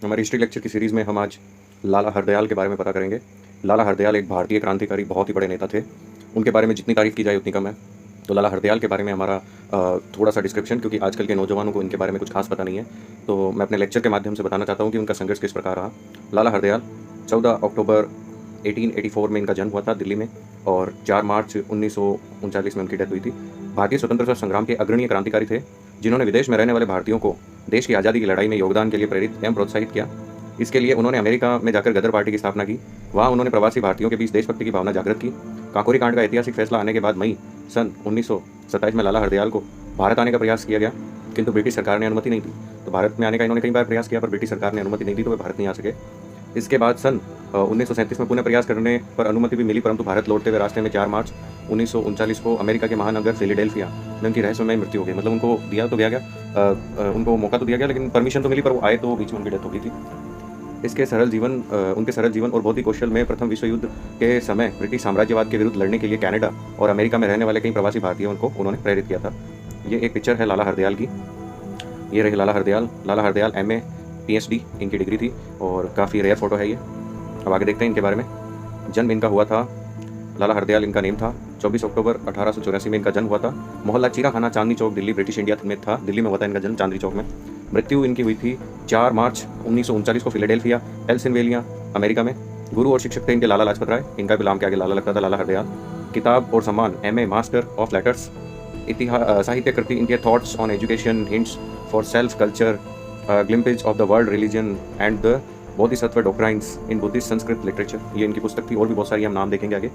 हमारी history lecture की series में हम आज लाला हरदयाल के बारे में पता करेंगे। लाला हरदयाल एक भारतीय क्रांतिकारी बहुत ही बड़े नेता थे। उनके बारे में जितनी तारीफ़ की जाए उतनी कम है। तो लाला हरदयाल के बारे में हमारा थोड़ा सा डिस्क्रिप्शन, क्योंकि आजकल के नौजवानों को इनके बारे में कुछ खास पता नहीं है, तो मैं अपने लेक्चर के माध्यम से बताना चाहता हूँ कि उनका संघर्ष किस प्रकार रहा। लाला हरदयाल 14 अक्टूबर 1884 में इनका जन्म हुआ था दिल्ली में, और 4 मार्च 1939 में उनकी डेथ हुई थी। भारतीय स्वतंत्रता संग्राम के अग्रणी क्रांतिकारी थे, जिन्होंने विदेश में रहने वाले भारतीयों को देश की आज़ादी की लड़ाई में योगदान के लिए प्रेरित एवं प्रोत्साहित किया। इसके लिए उन्होंने अमेरिका में जाकर गदर पार्टी की स्थापना की। वहाँ उन्होंने प्रवासी भारतीयों के बीच देशभक्ति की भावना जागृत की। काकोरी कांड का ऐतिहासिक फैसला आने के बाद मई सन 1927 में लाला हरदयाल को भारत आने का प्रयास किया गया, किंतु ब्रिटिश सरकार ने अनुमति नहीं दी। तो भारत में आने का इन्होंने कई बार प्रयास किया, पर ब्रिटिश सरकार ने अनुमति नहीं दी, तो वे भारत नहीं आ सके। इसके बाद सन 1937 में पुनः प्रयास करने पर अनुमति भी मिली, परंतु भारत लौटते हुए रास्ते में 4 मार्च 1939 को अमेरिका के महानगर फिलाडेल्फिया में उनकी रहस्यमय मृत्यु हो गई। मतलब उनको दिया तो गया, उनको मौका तो दिया गया, लेकिन परमिशन तो मिली, पर वो आए तो बीच में उनकी डेथ हो गई थी। उनके सरल जीवन और बौद्धिक कौशल में प्रथम विश्व युद्ध के समय ब्रिटिश साम्राज्यवाद के विरुद्ध लड़ने के लिए कनाडा और अमेरिका में रहने वाले कई प्रवासी भारतीयों को उन्होंने प्रेरित किया था। ये एक पिक्चर है लाला हरदयाल की। ये रही लाला हरदयाल। लाला हरदयाल MA PhD इनकी डिग्री थी, और काफ़ी रेयर फोटो है ये। अब आगे देखते हैं इनके बारे में। जन्म इनका हुआ था, लाला हरदयाल इनका नेम था। 24 अक्टूबर 1884 में इनका जन्म हुआ था। मोहल्ला चीरा खाना, चांदनी चौक, दिल्ली, ब्रिटिश इंडिया में था। दिल्ली में हुआ था इनका जन्म, चांदनी चौक में। मृत्यु इनकी हुई थी 4 मार्च 1939 को फिलाडेल्फिया, पेंसिल्वेनिया, अमेरिका में। गुरु और शिक्षक थे इनके लाला लाजपत राय। इनका भी नाम के आगे लाला लगता था, लाला हरदयाल। किताब और सम्मान MA मास्टर ऑफ लेटर्स। साहित्य कृति इनके thoughts on education, hints for self culture, glimpses of the world religion and the Bodhisattva doctrines in Buddhist Sanskrit literature, ये इनकी पुस्तक थी। और भी बहुत सारी हम नाम देखेंगे आगे।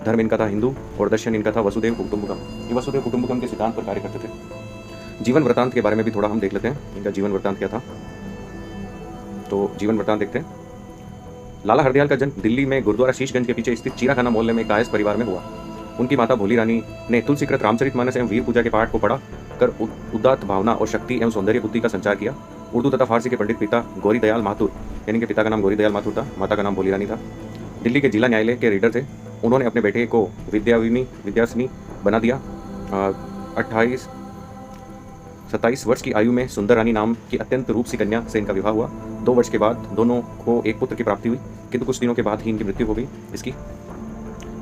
धर्म इनका था हिंदू, और दर्शन इनका था वसुदेव कुटुंबकम। ये वसुदेव कुटुंबकम के सिद्धांत पर कार्य करते थे। जीवन वृत्तांत के बारे में भी थोड़ा हम देख लेते हैं, इनका जीवन वृत्तांत क्या था। तो जीवन वृत्तांत देखते हैं। लाला हरदयाल का जन्म दिल्ली में गुरुद्वारा शीशगंज के पीछे स्थित चीराखाना मोहल्ले में एक कायस्थ परिवार में हुआ। उनकी माता भोली रानी ने तुलसीकृत रामचरितमानस एवं वीर पूजा के पाठ को पढ़ा कर उदात्त भावना और शक्ति एवं सौंदर्य बुद्धि का संचार किया। उर्दू तथा फारसी के पंडित पिता गौरी दयाल माथुर, यानी कि पिता का नाम गौरी दयाल माथुर था, माता का नाम भोली रानी था। दिल्ली के जिला न्यायालय के रीडर थे। उन्होंने अपने बेटे को विद्यासिनी बना दिया। 27 वर्ष की आयु में सुंदर रानी नाम की अत्यंत रूप सी कन्या से इनका विवाह हुआ। 2 वर्ष के बाद दोनों को एक पुत्र की प्राप्ति हुई, किंतु कुछ दिनों के बाद ही इनकी मृत्यु हो गई इसकी।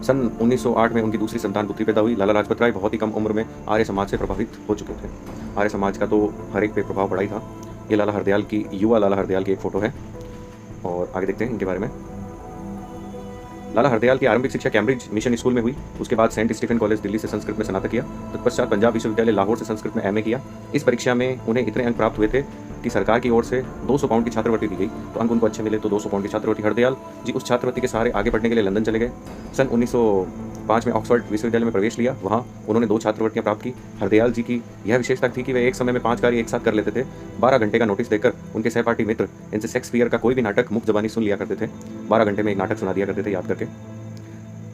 सन 1908 में उनकी दूसरी संतान पुत्री पैदा हुई। लाला लाजपत राय बहुत ही कम उम्र में आर्य समाज से प्रभावित हो चुके थे। आर्य समाज का तो हर एक पे प्रभाव पड़ा ही था। ये लाला हरदयाल की, युवा लाला हरदयाल की एक फ़ोटो है, और आगे देखते हैं इनके बारे में। लाला हरदयाल की आरंभिक शिक्षा कैम्ब्रिज मिशन स्कूल में हुई। उसके बाद सेंट स्टीफन कॉलेज दिल्ली से संस्कृत में स्नातक किया। तत्पश्चात पंजाब विश्वविद्यालय लाहौर से संस्कृत में MA किया। इस परीक्षा में उन्हें इतने अंक प्राप्त हुए थे कि सरकार की ओर से 200 पाउंड की छात्रवृत्ति दी गई। तो अंक उनको अच्छे मिले, तो 200 पाउंड की छात्रवृत्ति। हरदयाल जी उस छात्रवृत्ति के सहारे आगे पढ़ने के लिए लंदन चले गए। सन 1905 में ऑक्सफोर्ड विश्वविद्यालय में प्रवेश लिया। वहाँ उन्होंने 2 छात्रवृत्तियाँ प्राप्त की। हरदयाल जी की यह विशेषता थी कि वे एक समय में 5 कार्य एक साथ कर लेते थे। 12 घंटे का नोटिस देकर उनके सहपाठी मित्र इनसे शेक्सपियर का कोई भी नाटक मुफ्त ज़बानी सुन लिया करते थे। 12 घंटे में एक नाटक सुना दिया करते थे याद करके।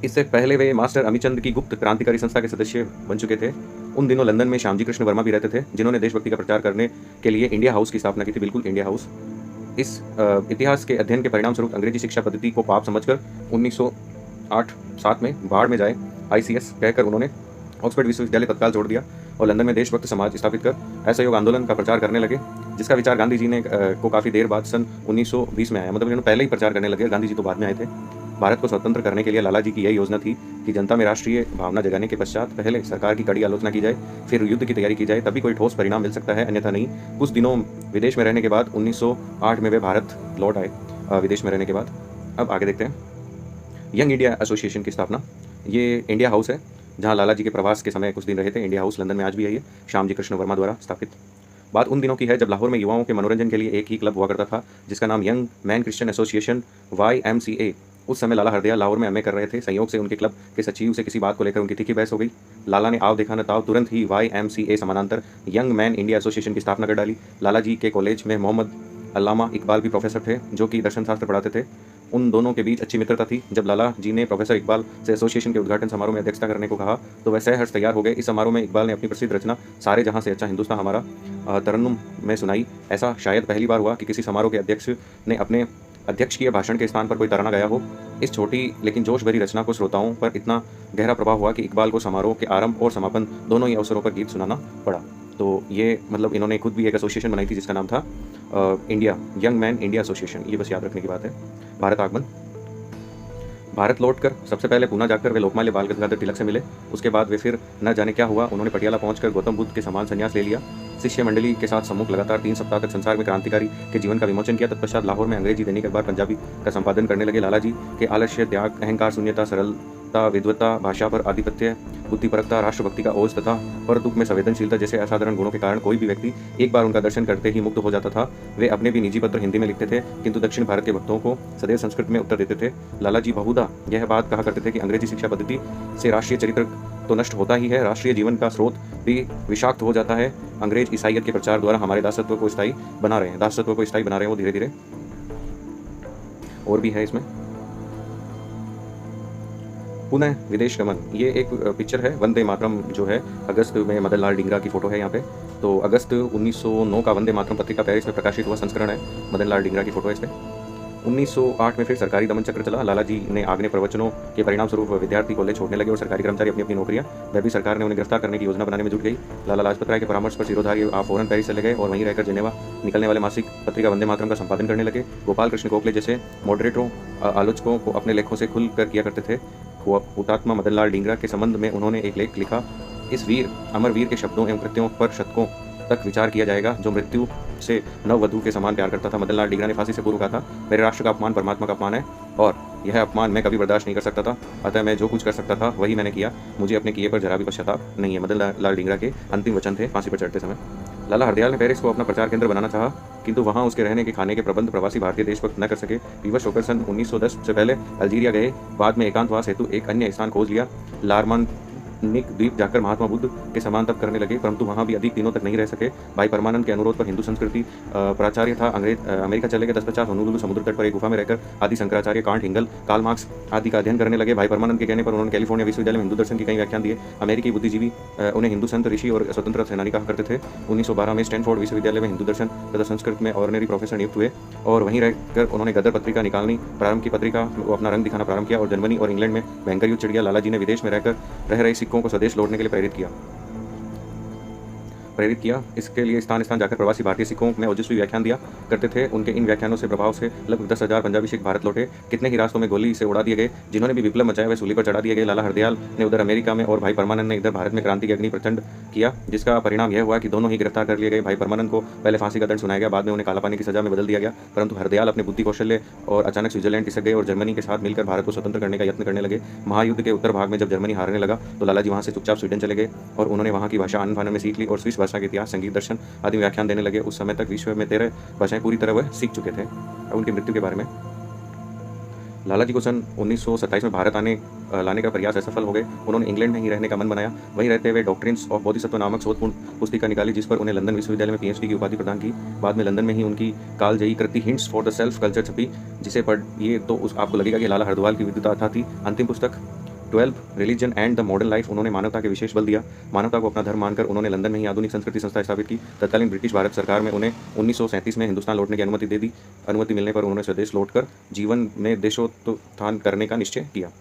इससे पहले वे मास्टर अमीचंद की गुप्त क्रांतिकारी संस्था के सदस्य बन चुके थे। उन दिनों लंदन में श्यामजी कृष्ण वर्मा भी रहते थे, जिन्होंने देशभक्ति का प्रचार करने के लिए इंडिया हाउस की स्थापना की थी। बिल्कुल इंडिया हाउस। इस इतिहास के अध्ययन के परिणाम स्वरूप अंग्रेजी शिक्षा पद्धति को पाप समझकर 1908-7 में बाढ़ में जाए ICS कहकर उन्होंने ऑक्सफोर्ड विश्वविद्यालय तत्काल छोड़ दिया और लंदन में देशभक्त समाज स्थापित कर असहयोग आंदोलन का प्रचार करने लगे, जिसका विचार गांधी जी ने को काफ़ी देर बाद सन 1920 में आया। मतलब इन्होंने पहले ही प्रचार करने लगे, गांधी जी तो बाद में आए थे। भारत को स्वतंत्र करने के लिए लाला जी की यह योजना थी कि जनता में राष्ट्रीय भावना जगाने के पश्चात पहले सरकार की कड़ी आलोचना की जाए, फिर युद्ध की तैयारी की जाए, तभी कोई ठोस परिणाम मिल सकता है, अन्यथा नहीं। कुछ दिनों विदेश में रहने के बाद 1908 में वे भारत लौट आए विदेश में रहने के बाद। अब आगे देखते हैं यंग इंडिया एसोसिएशन की स्थापना। ये इंडिया हाउस है जहाँ लाला जी के प्रवास के समय कुछ दिन रहे थे। इंडिया हाउस लंदन में आज भी है, ये श्यामजी कृष्ण वर्मा द्वारा स्थापित। बात उन दिनों की है जब लाहौर में युवाओं के मनोरंजन के लिए एक ही क्लब हुआ करता था, जिसका नाम young man Christian association YMCA। उस समय लाला हरदयाल लाहौर में MA कर रहे थे। संयोग से उनके क्लब के सचिव से किसी बात को लेकर उनकी तीखी बहस हो गई। लाला ने आव देखा न ताव तुरंत ही YMCA समानांतर यंग मैन इंडिया एसोसिएशन की स्थापना कर डाली। लाला जी के कॉलेज में मोहम्मद अल्लामा इकबाल भी प्रोफेसर थे, जो कि दर्शन शास्त्र पढ़ाते थे। उन दोनों के बीच अच्छी मित्रता थी। जब लाला जी ने प्रोफेसर इकबाल से एसोसिएशन के उद्घाटन समारोह में अध्यक्षता करने को कहा, तो वह सहर्ष तैयार हो गए। इस समारोह में इकबाल ने अपनी प्रसिद्ध रचना सारे जहां से अच्छा हिंदुस्तान हमारा तरन्नुम में सुनाई। ऐसा शायद पहली बार हुआ कि किसी समारोह के अध्यक्ष ने अपने अध्यक्षीय भाषण के स्थान पर कोई तराना गाया हो। इस छोटी लेकिन जोश भरी रचना को श्रोताओं पर इतना गहरा प्रभाव हुआ कि इकबाल को समारोह के आरंभ और समापन दोनों ही अवसरों पर गीत सुनाना पड़ा। तो ये मतलब इन्होंने खुद भी एक एसोसिएशन बनाई थी जिसका नाम था India young man India association, ये बस याद रखने की बात है। भारत आगमन, भारत लौटकर सबसे पहले पूना जाकर वे लोकमान्य बाल गंगाधर तिलक से मिले। उसके बाद वे फिर न जाने क्या हुआ, उन्होंने पटियाला पहुंचकर गौतम बुद्ध के समान संन्यास ले लिया। शिष्य मंडली के साथ सम्मुख लगातार 3 सप्ताह तक संसार में क्रांतिकारी के जीवन का विमोचन किया। तत्पश्चात लाहौर में अंग्रेजी दैनिक अखबार पंजाबी का संपादन करने लगे। लाला जी के आलस्य, त्याग, अहंकार शून्यता, सरलता, विद्वत्ता, भाषा पर आधिपत्य, बुद्धिपरकता, राष्ट्रभक्ति का ओज तथा पर दुख में संवेदनशीलता जैसे असाधारण गुणों के कारण कोई भी व्यक्ति एक बार उनका दर्शन करते ही मुग्ध हो जाता था। वे अपने भी निजी पत्र हिंदी में लिखते थे, किंतु दक्षिण भारत के भक्तों को सदैव संस्कृत में उत्तर देते थे। लाला जी बहुधा यह बात कहा करते थे कि अंग्रेजी शिक्षा पद्धति से राष्ट्रीय चरित्र तो नष्ट होता ही है, राष्ट्रीय जीवन का स्रोत भी विषाक्त हो जाता है। अंग्रेज ईसाइयत के प्रचार द्वारा हमारे दासत्व को स्थायी बना रहे हैं, वो धीरे धीरे। और भी है इसमें। पुनः विदेश गमन, ये एक पिक्चर है वंदे मातरम जो है, अगस्त में मदन लाल डींगरा की फोटो है यहाँ पे। तो अगस्त 1909 का वंदे मातरम पत्रिका पेरिस में प्रकाशित हुआ संस्करण है, मदन लाल डींगरा की फोटो है इस पर। 1908 में फिर सरकारी दमन चक्र चला। लाला जी ने आग्नेय प्रवचनों के परिणाम स्वरूप विद्यार्थी कॉलेज छोड़ने लगे और सरकारी कर्मचारी अपनी अपनी नौकरियां। वह भी सरकार ने उन्हें गिरफ्तार करने की योजना बनाने में जुट गई। लाला लाजपत राय के परामर्श पर सिरोधार्य आप फौरन पेरिस चले गए और वहीं रहकर जेनेवा निकलने वाले मासिक पत्रिका वंदे मातरम का संपादन करने लगे। गोपाल कृष्ण गोखले जैसे मॉडरेटरों आलोचकों को अपने लेखों से खुल कर किया करते थे। हुतात्मा मदन लाल डींगरा के संबंध में उन्होंने एक लेख लिखा, इस वीर अमर वीर के शब्दों एवं कृत्यों पर शतकों तक विचार किया जाएगा, जो मृत्यु से नववधू के समान प्यार करता था। मदन लाल डींगरा ने फांसी से पूर्व कहा था, मेरे राष्ट्र का अपमान परमात्मा का अपमान है और यह अपमान मैं कभी बर्दाश्त नहीं कर सकता था, अतः मैं जो कुछ कर सकता था वही मैंने किया, मुझे अपने किए पर जरा भी पश्चाताप नहीं है। मदन लाल डींगरा के अंतिम वचन थे फांसी पर चढ़ते समय। लाला हरदयाल ने पेरिस को अपना प्रचार केंद्र बनाना चाहा, किंतु वहां उसके रहने के खाने के प्रबंध प्रवासी भारतीय देशभक्त न कर सके। विवश होकर सन 1910 से पहले अल्जीरिया गए, बाद में एकांतवास हेतु एक अन्य स्थान खोज लिया। लारमानिक द्वीप जाकर महात्मा बुद्ध के समान तप करने लगे, परंतु वहां भी अधिक दिनों तक नहीं रह सके। भाई परमानंद के अनुरोध पर हिंदू संस्कृति प्राचार्य था अमेरिका चले गए। तत्पश्चात होनोलुलु समुद्र तट पर एक गुफा में रहकर आदि शंकराचार्य, कांट, हिंगल, कार्ल मार्क्स आदि का अध्ययन करने लगे। भाई परमानंद के कहने पर उन्होंने कैलिफोर्निया विश्वविद्यालय में हिंदू दर्शन के कई व्याख्यान दिए। अमेरिकी बुद्धिजीवी उन्हें हिंदू संत, ऋषि और स्वतंत्र सेनानी कहा करते थे। 1912 में स्टैनफोर्ड विश्वविद्यालय में हिंदू दर्शन तथा संस्कृत में ऑनररी प्रोफेसर नियुक्त हुए और वहीं रहकर उन्होंने गदर पत्रिका निकालनी प्रारंभ की। पत्रिका को अपना रंग दिखाना प्रारंभ किया और जर्मनी और इंग्लैंड में भयंकर युद्ध छिड़ गया। लाला जी ने विदेश में रहकर रह रहे सिखों को स्वदेश लौटने के लिए प्रेरित किया। इसके लिए स्थान स्थान जाकर प्रवासी भारतीय सिखों में ओजस्वी व्याख्यान दिया करते थे। उनके इन व्याख्यानों से प्रभाव से लगभग 10,000 पंजाबी सिख भारत लौटे। कितने ही रास्तों में गोली से उड़ा दिए गए। जिन्होंने भी विप्लव मचाया वे सूली पर चढ़ा दिए गए। लाला हरदयाल ने उधर अमेरिका में और भाई परमानंद ने इधर भारत में क्रांति की अग्नि प्रचंड किया, जिसका परिणाम यह हुआ कि दोनों ही गिरफ्तार कर लिए गए। भाई परमानंद को पहले फांसी का दंड सुनाया गया, बाद में उन्हें काला पानी की सजा में बदल दिया गया, परंतु हरदयाल अपने बुद्धि कौशल्य और अचानक स्विट्जरलैंड खिसक गए और जर्मनी के साथ मिलकर भारत को स्वतंत्र करने का यत्न करने लगे। महायुद्ध के उत्तर भाग में जब जर्मनी हारने लगा तो लाला जी वहां से चुपचाप स्वीडन चले गए और उन्होंने वहां की भाषा आनन फानन में सीख ली और स्विस भाषा के इतिहास, संगीत, दर्शन आदि व्याख्यान देने लगे। उस समय तक विश्व में 13 भाषाएं पूरी तरह वह सीख चुके थे। अब उनकी मृत्यु के बारे में, लाला जी को सन 1927 में भारत लाने का प्रयास असफल हो गए। उन्होंने इंग्लैंड में ही रहने का मन बनाया। वहीं रहते हुए डॉक्ट्रिन्स ऑफ बोधिसत्व नामक शोधपूर्ण पुस्तिका निकाली, जिस पर उन्हें लंदन विश्वविद्यालय में पीएचडी की उपाधि प्रदान की। बाद में लंदन में ही उनकी कालजयी कृति hints for the self culture छपी, जिसे पढ़िए तो आपको लगेगा कि लाला हरदयाल की विद्वता थी। अंतिम पुस्तक 12 religion and the modern life, उन्होंने मानवता के विशेष बल दिया। मानवता को अपना धर्म मानकर उन्होंने लंदन में ही आधुनिक संस्कृति संस्था स्थापित की। तत्कालीन ब्रिटिश भारत सरकार में उन्हें 1937 में हिंदुस्तान लौटने की अनुमति दे दी। अनुमति मिलने पर उन्होंने स्वदेश लौटकर जीवन में देशोत्थान करने का निश्चय किया।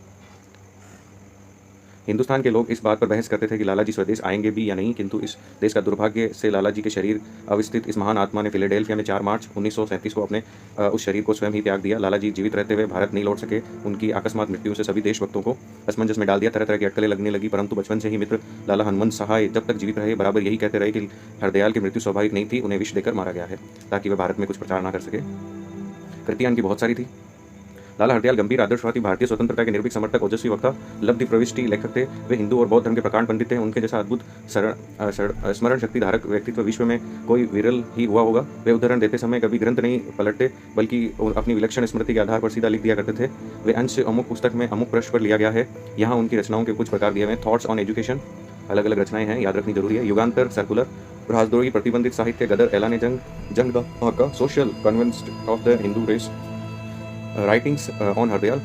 हिंदुस्तान के लोग इस बात पर बहस करते थे कि लाला जी स्वदेश आएंगे भी या नहीं, किंतु इस देश का दुर्भाग्य से लाला जी के शरीर अवस्थित इस महान आत्मा ने फिलाडेल्फिया में 4 मार्च 1937 को अपने उस शरीर को स्वयं ही त्याग दिया। लाला जी जीवित रहते हुए भारत नहीं लौट सके। उनकी अकस्मात मृत्यु से सभी देशभक्तों को असमंजस में डाल दिया। तरह तरह की अटकलें लगने लगी, परंतु बचपन से ही मित्र लाला हनुमंत सहाय जब तक जीवित रहे बराबर यही कहते रहे कि हरदयाल की मृत्यु स्वाभाविक नहीं थी, उन्हें विष देकर मारा गया है ताकि वे भारत में कुछ प्रचार न कर सके। कृतियां इनकी बहुत सारी थी। लाला हरदयाल गंभीर आदर्शवादी भारतीय स्वतंत्रता के निर्भीक समर्थक, ओजस्वी वक्ता, लब्धि प्रविष्टि लेखक थे। वे हिंदू और बौद्ध धर्म के प्रकांड पंडित थे। उनके जैसा अद्भुत स्मरण शक्ति धारक व्यक्तित्व विश्व में कोई विरल ही हुआ होगा। वे उदाहरण देते समय कभी ग्रंथ नहीं पलटते, बल्कि अपनी विलक्षण स्मृति के आधार पर सीधा लिख दिया करते थे। वे अंश अमुक पुस्तक में अमुक पृष्ठ पर लिया गया है। यहाँ उनकी रचनाओं के कुछ प्रकार दिए हुए हैं। थॉट्स ऑन एजुकेशन, अलग अलग रचनाएं हैं, याद रखनी जरूरी है। युगांतर, सर्कुलर, राजद्रोही, प्रतिबंधित साहित्य, गदर, ऐलान जंग का, social conquest of the Hindu race, writings on Hardayal,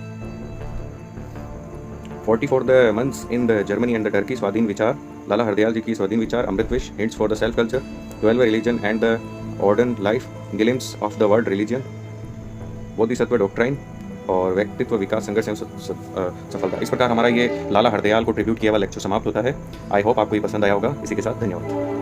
40 for the months in the Germany and the Turkey, स्वाधीन विचार, लाला हरदयाल जी की स्वाधीन विचार, अमृतविश, hints for the self culture, 12 religion and the modern life, glimpses of the world religion, Bodhisattva doctrine और व्यक्तित्व विकास, संघर्ष एवं सफलता। इस प्रकार हमारा ये लाला हरदयाल को ट्रिब्यूट किया हुआ लेक्चर समाप्त होता है। आई होप आपको ये पसंद आया होगा। इसी के साथ धन्यवाद।